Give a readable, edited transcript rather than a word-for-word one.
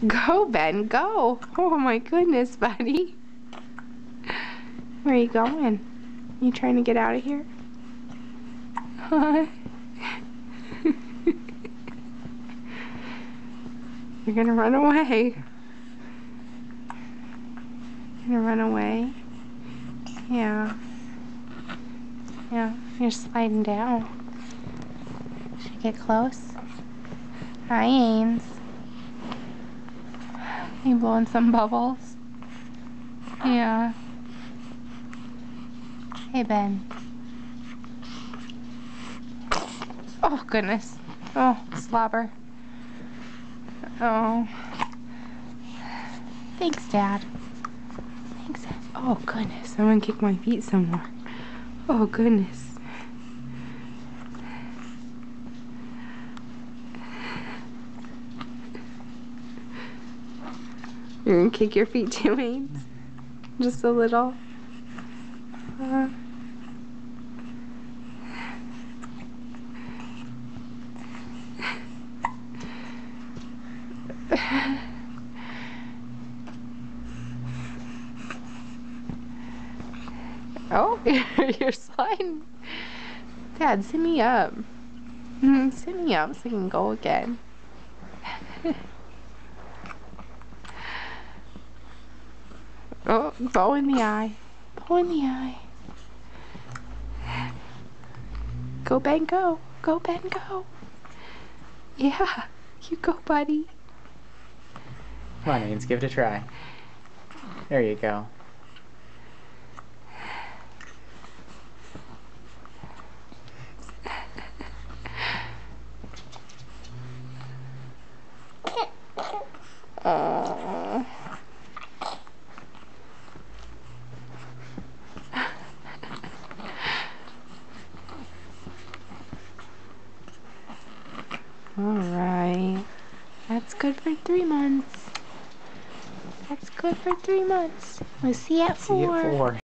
Go, Ben, go. Oh my goodness, buddy. Where are you going? You trying to get out of here? Huh? You're gonna run away. You're gonna run away? Yeah. Yeah, you're sliding down. Should I get close? Hi, Ames. You blowing some bubbles? Yeah. Hey, Ben. Oh, goodness. Oh, slobber. Oh. Thanks, Dad. Thanks, Dad. Oh, goodness. I'm gonna kick my feet some more. Oh, goodness. You're gonna kick your feet too, Ames? Just a little? Oh, you're sliding. Dad, sit me up. Sit me up so I can go again. Oh, bow in the eye. Bow in the eye. Go, Ben, go. Go, Ben, go. Yeah, you go, buddy. Come on, Ames, give it a try. There you go. Alright. That's good for 3 months. That's good for 3 months. We'll see you at 4. See you at 4.